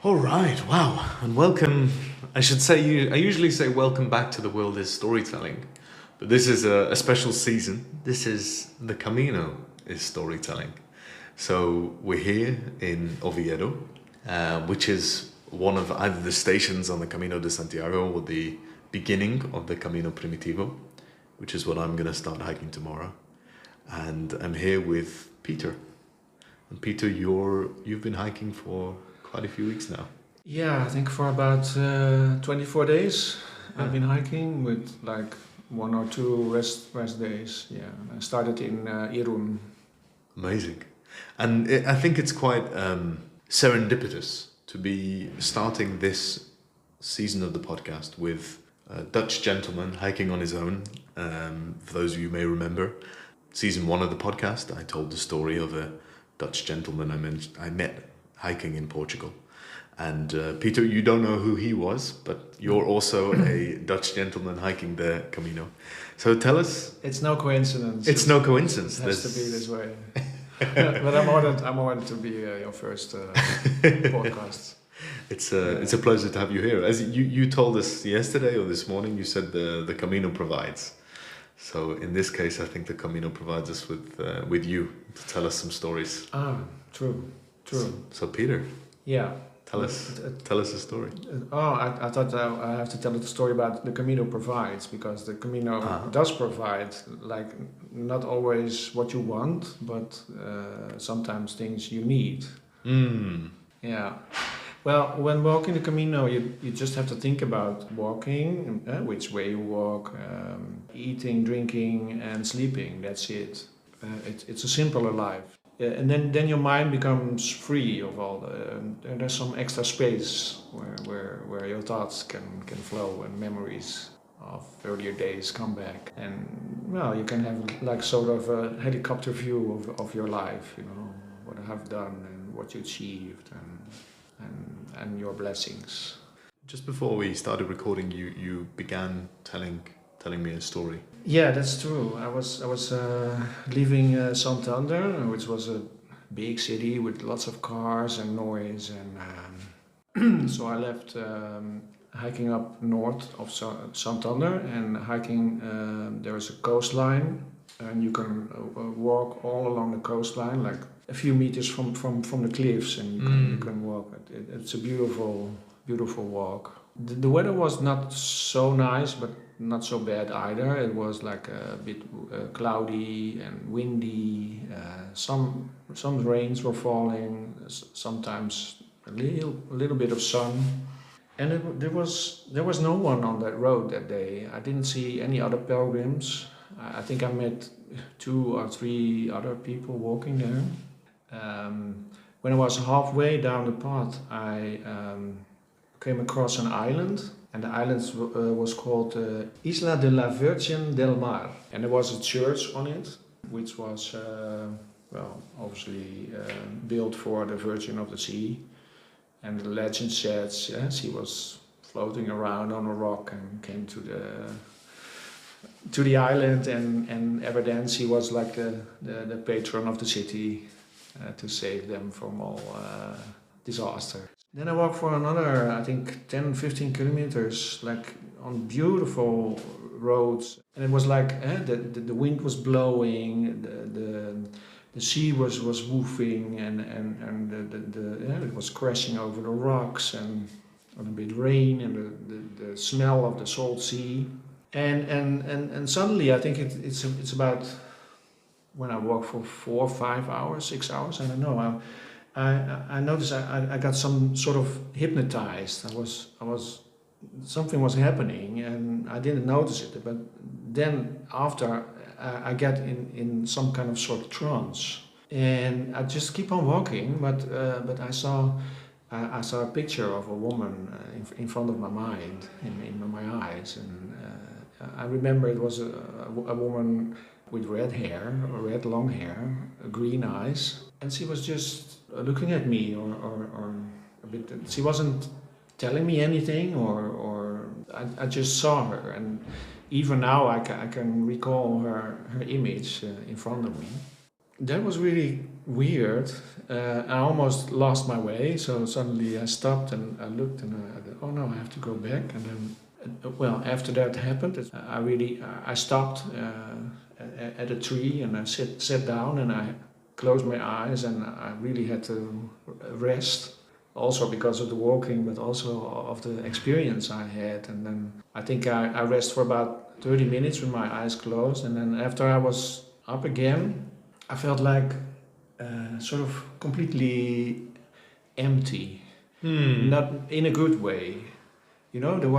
All right, wow, and welcome. I should say, I usually say welcome back to the world is storytelling, but this is a special season. This is the Camino is storytelling. So we're here in Oviedo, which is one of either the stations on the Camino de Santiago or the beginning of the Camino Primitivo, which is what I'm going to start hiking tomorrow. And I'm here with Pieter. And Pieter, you've been hiking for quite a few weeks now. Yeah, I think for about 24 days I've been hiking with like one or two rest days. Yeah, I started in Irun. Amazing. And I think it's quite serendipitous to be starting this season of the podcast with a Dutch gentleman hiking on his own. For those of you who may remember, season 1 of the podcast, I told the story of a Dutch gentleman I met hiking in Portugal. And Pieter, you don't know who he was, but you're also a Dutch gentleman hiking the Camino. So tell us. It's no coincidence. It's no coincidence. It has to be this way. But I'm honored to be your first podcast. It's a pleasure to have you here. As you told us yesterday or this morning, you said the Camino provides. So in this case, I think the Camino provides us with you to tell us some stories. True. So Pieter. Yeah. Tell us a story. I thought I have to tell the story about the Camino provides, because the Camino does provide, like, not always what you want, but sometimes things you need. Yeah. Well, when walking the Camino, you just have to think about walking, which way you walk, eating, drinking, and sleeping. That's it. It's a simpler life. And then your mind becomes free of all and there's some extra space where your thoughts can flow and memories of earlier days come back, and well, you can have like sort of a helicopter view of your life, what I have done and what you achieved and your blessings. Just before we started recording, you began telling me a story. Yeah, that's true. I was leaving Santander, which was a big city with lots of cars and noise, and so I left hiking up north of Santander and hiking. There is a coastline, and you can walk all along the coastline, like a few meters from the cliffs, and you can walk. It's a beautiful walk. The weather was not so nice, but not so bad either. It was like a bit cloudy and windy. Some rains were falling. Sometimes a little bit of sun. And there was no one on that road that day. I didn't see any other pilgrims. I think I met 2 or 3 other people walking there. When I was halfway down the path, I came across an island, and the island was called Isla de la Virgen del Mar, and there was a church on it, which was obviously built for the Virgin of the Sea, and the legend says she was floating around on a rock and came to the island, and ever then she was like the patron of the city to save them from all disaster. Then I walked for another, I think, 10-15 kilometers, like on beautiful roads. And it was like the wind was blowing, the sea was moving, and it was crashing over the rocks, and a bit rain, and the smell of the salt sea. And suddenly, I think it's about, when I walk for 4 or 5 hours, 6 hours, I don't know. I noticed I got some sort of hypnotized. Something was happening and I didn't notice it. But then after I get in some kind of sort of trance, and I just keep on walking. But I saw a picture of a woman in front of my mind, in my eyes, and I remember it was a woman with red hair, red long hair, green eyes, and she was just looking at me, or a bit. She wasn't telling me anything, or I just saw her, and even now I can recall her image in front of me. That was really weird. I almost lost my way, so suddenly I stopped and I looked and I thought, oh no, I have to go back. And then, well, after that happened, I stopped at a tree and I sat down and I closed my eyes and I really had to rest. Also because of the walking, but also of the experience I had. And then I think I rest for about 30 minutes with my eyes closed. And then after I was up again, I felt like sort of completely empty, not in a good way. You know, there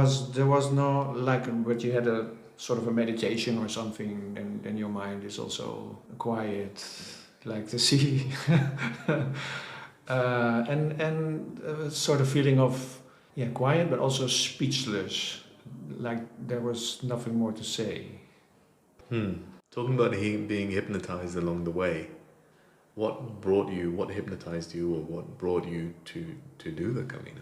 was no like, but you had a sort of a meditation or something, and your mind is also quiet, like the sea, and sort of feeling of quiet, but also speechless, like there was nothing more to say. Talking about being hypnotized along the way, what hypnotized you, or what brought you to do the Camino?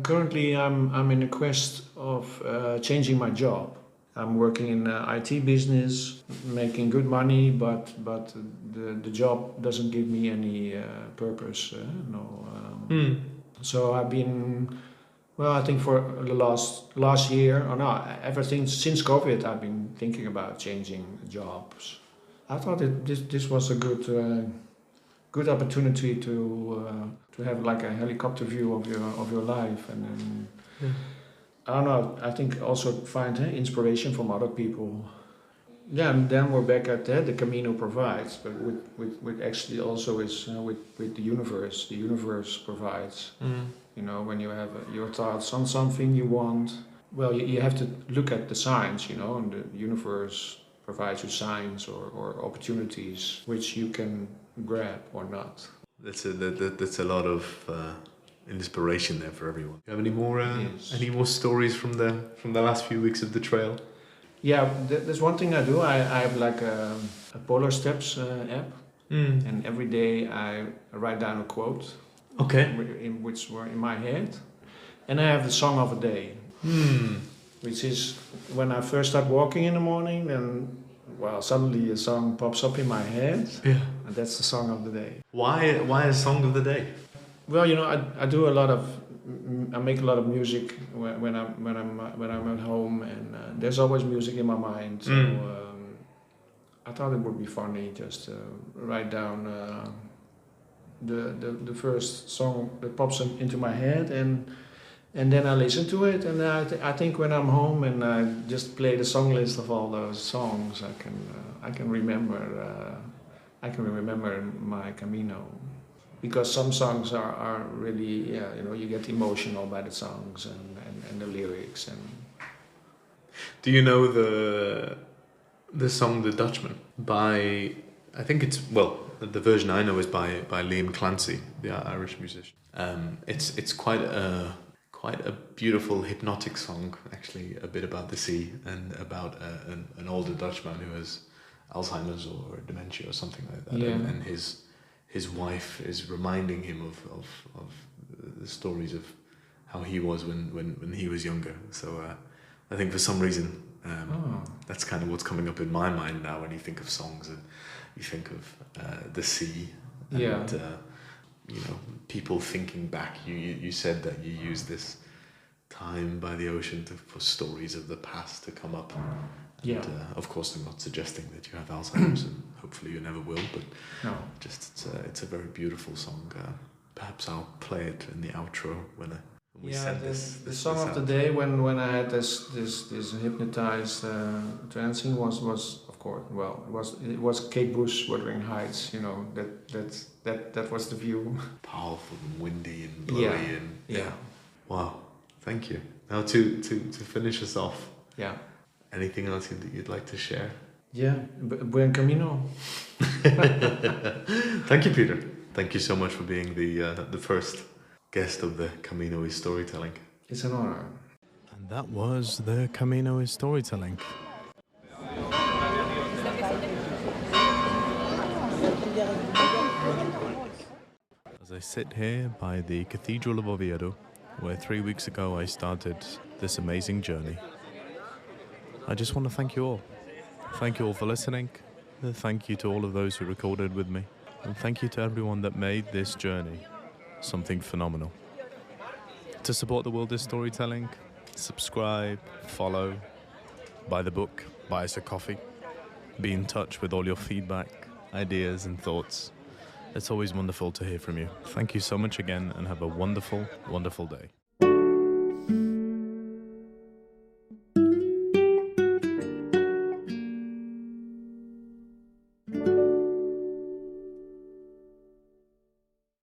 Currently, I'm in a quest of changing my job. I'm working in IT business, making good money, but the job doesn't give me any purpose. So I've been, well, I think for the last year, or no, ever since COVID, I've been thinking about changing jobs. I thought this was a good opportunity to have like a helicopter view of your life, and then I don't know. I think also find inspiration from other people. Yeah, and then we're back at that. The Camino provides, but with actually also is with the universe. The universe provides. You know, when you have your thoughts on something you want, well, you have to look at the signs. You know, and the universe provides you signs or opportunities which you can grab or not. That's a lot of inspiration there for everyone. Do you have any more stories from the last few weeks of the trail? Yeah, there's one thing I do. I have like a Polar Steps app, and every day I write down a quote. Okay. Which were in my head, and I have the song of the day, which is when I first start walking in the morning, then suddenly a song pops up in my head, and that's the song of the day. Why a song of the day? Well, you know, I make a lot of music when I'm at home, and there's always music in my mind. So I thought it would be funny just to write down the first song that pops into my head, and then I listen to it, and I think when I'm home and I just play the song list of all those songs, I can remember my Camino, because some songs are really you know, you get emotional by the songs and the lyrics. And do you know the song "The Dutchman" by, I think it's, well, the version I know is by Liam Clancy, the Irish musician. It's quite a beautiful hypnotic song, actually, a bit about the sea and about an older Dutchman who has Alzheimer's or dementia or something like that, and his wife is reminding him of the stories of how he was when he was younger. So I think for some reason that's kind of what's coming up in my mind now when you think of songs and you think of the sea and you know, people thinking back. You said that you use this time by the ocean for stories of the past to come up. And, of course, I'm not suggesting that you have Alzheimer's, and hopefully you never will. But just it's a very beautiful song. Perhaps I'll play it in the outro when we send this. The song of the day when I had this hypnotized trancing was of course, well, it was Cape Bush, Wuthering Heights. You know, that was the view. Powerful and windy and blowy and wow, thank you. Now to finish us off. Yeah. Anything else that you'd like to share? Yeah, buen camino. Thank you, Peter. Thank you so much for being the first guest of the Camino is Storytelling. It's an honor. And that was the Camino is Storytelling. As I sit here by the Cathedral of Oviedo, where 3 weeks ago I started this amazing journey, I just want to thank you all. Thank you all for listening. Thank you to all of those who recorded with me. And thank you to everyone that made this journey something phenomenal. To support the world of storytelling, subscribe, follow, buy the book, buy us a coffee. Be in touch with all your feedback, ideas and thoughts. It's always wonderful to hear from you. Thank you so much again and have a wonderful, wonderful day.